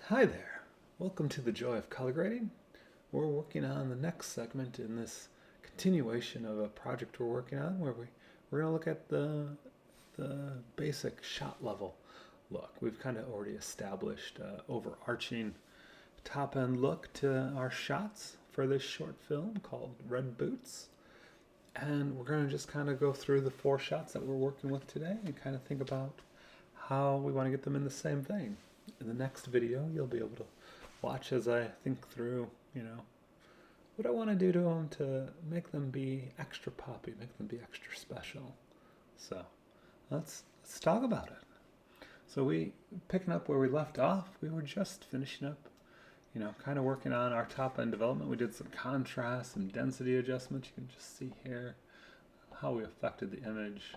Hi there. Welcome to the Joy of Color Grading. We're working on the next segment in this continuation of a project we're working on where we're going to look at the basic shot level look. We've kind of already established an overarching top end look to our shots for this short film called Red Boots. And we're going to just kind of go through the 4 shots that we're working with today and kind of think about how we want to get them in the same vein. In the next video, you'll be able to watch as I think through, what I want to do to them to make them be extra poppy, make them be extra special. So let's talk about it. So picking up where we left off, we were just finishing up, kind of working on our top end development. We did some contrast, some density adjustments. You can just see here how we affected the image.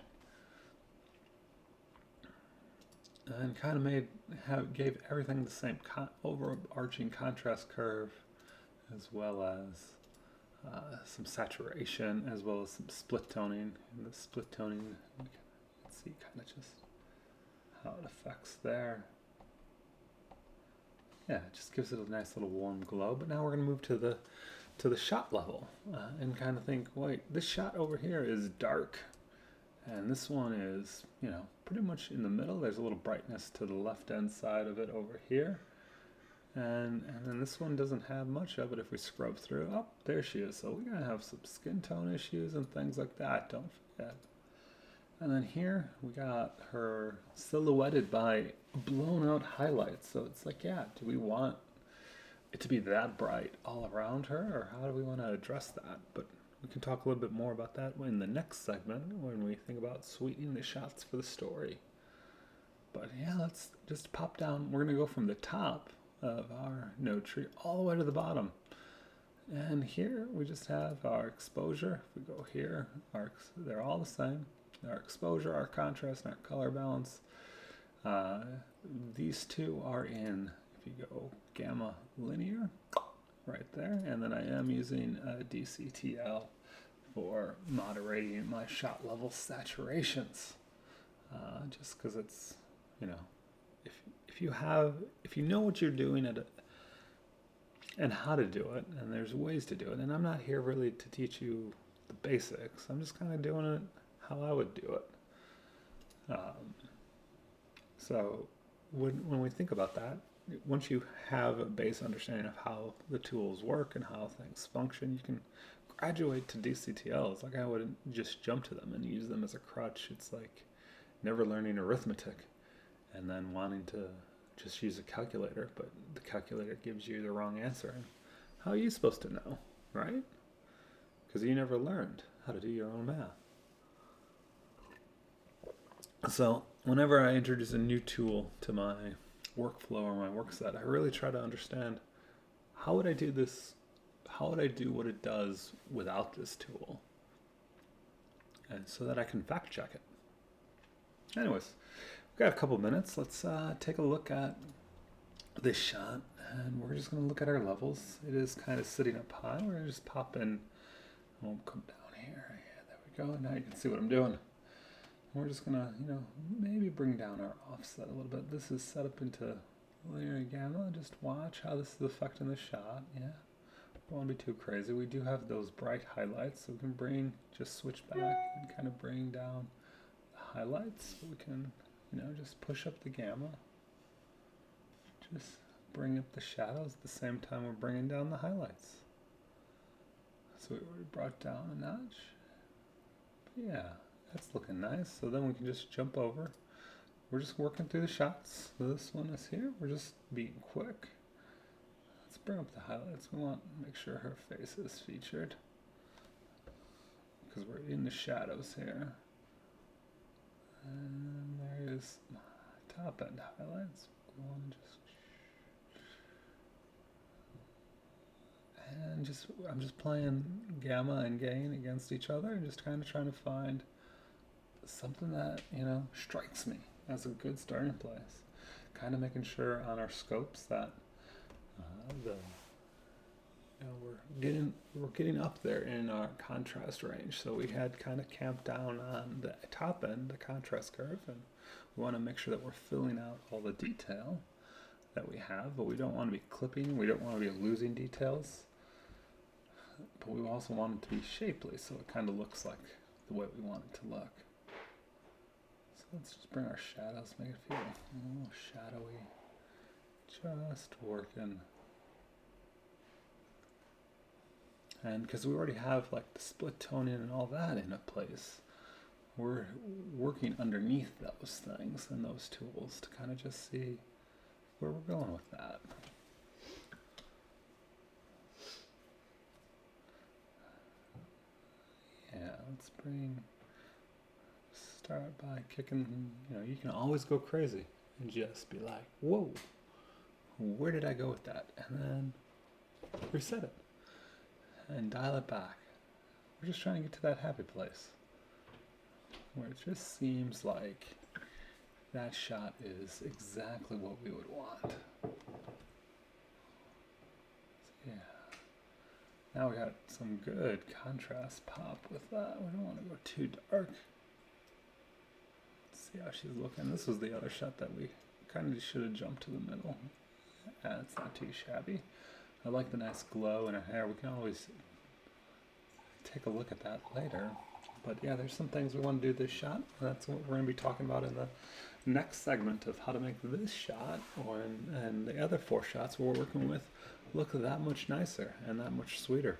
And kind of gave everything the same overarching contrast curve, as well as some saturation, as well as some split toning. And the split toning, you can see kind of just how it affects there. Yeah, it just gives it a nice little warm glow. But now we're going to move to the shot level and kind of think, wait, this shot over here is dark. And this one is, pretty much in the middle. There's a little brightness to the left-hand side of it over here. And then this one doesn't have much of it if we scrub through. Oh, there she is. So we're going to have some skin tone issues and things like that. Don't forget. And then here we got her silhouetted by blown out highlights. So it's like, yeah, do we want it to be that bright all around her? Or how do we want to address that? But we can talk a little bit more about that in the next segment when we think about sweetening the shots for the story. But yeah, let's just pop down. We're going to go from the top of our node tree all the way to the bottom. And here we just have our exposure. If we go here, they're all the same. Our exposure, our contrast, and our color balance. These two are in, if you go gamma linear, right there, and then I am using DCTL for moderating my shot level saturations, just because it's, if you know what you're doing and how to do it, and there's ways to do it, and I'm not here really to teach you the basics. I'm just kind of doing it how I would do it. So when we think about that, once you have a base understanding of how the tools work and how things function, you can graduate to DCTLs. Like I wouldn't just jump to them and use them as a crutch. It's like never learning arithmetic and then wanting to just use a calculator, but the calculator gives you the wrong answer. And how are you supposed to know, right? Because you never learned how to do your own math. So whenever I introduce a new tool to my workflow or my work set, I really try to understand how would I do this, how would I do what it does without this tool, and so that I can fact check it. Anyways, we've got a couple minutes. Let's take a look at this shot, and we're just going to look at our levels. It is kind of sitting up high. We're going to just pop in. I won't come down here. Yeah, there we go. Now you can see what I'm doing. We're just going to, maybe bring down our offset a little bit. This is set up into linear gamma. Just watch how this is affecting the shot. Yeah, don't want to be too crazy. We do have those bright highlights, so we can just switch back and kind of bring down the highlights. So we can, just push up the gamma. Just bring up the shadows at the same time we're bringing down the highlights. So we already brought down a notch. But yeah. That's looking nice. So then we can just jump over. We're just working through the shots. So this one is here. We're just being quick. Let's bring up the highlights. We want to make sure her face is featured, because we're in the shadows here. And there is my top end highlights. We want to I'm just playing gamma and gain against each other and just kind of trying to find something that strikes me as a good starting place. Kind of making sure on our scopes that we're getting up there in our contrast range. So we had kind of camped down on the top end, the contrast curve, and we want to make sure that we're filling out all the detail. that we have, but we don't want to be clipping, we don't want to be losing details, but we also want it to be shapely so it kind of looks like the way we want it to look. So let's just bring our shadows, make it feel a little shadowy, just working. And because we already have like the split toning and all that in a place, we're working underneath those things and those tools to kind of just see where we're going with that. Yeah, let's start by kicking, you can always go crazy and just be like, whoa, where did I go with that? And then reset it and dial it back. We're just trying to get to that happy place where it just seems like that shot is exactly what we would want. So yeah. Now we got some good contrast pop with that. We don't want to go too dark. Let's see how she's looking. This was the other shot that we kind of should have jumped to the middle. It's not too shabby. I like the nice glow in her hair. We can always take a look at that later. But yeah, there's some things we want to do this shot. That's what we're going to be talking about in the next segment of how to make this shot and the other 4 shots we're working with look that much nicer and that much sweeter.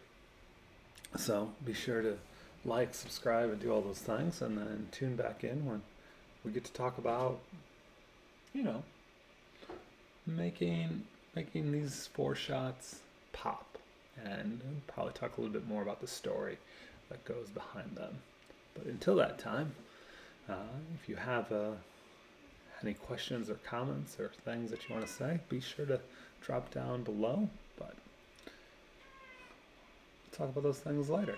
So be sure to like, subscribe, and do all those things, and then tune back in when we get to talk about, making these 4 shots pop, and probably talk a little bit more about the story that goes behind them. But until that time, if you have any questions or comments or things that you want to say, be sure to drop down below. But we'll talk about those things later.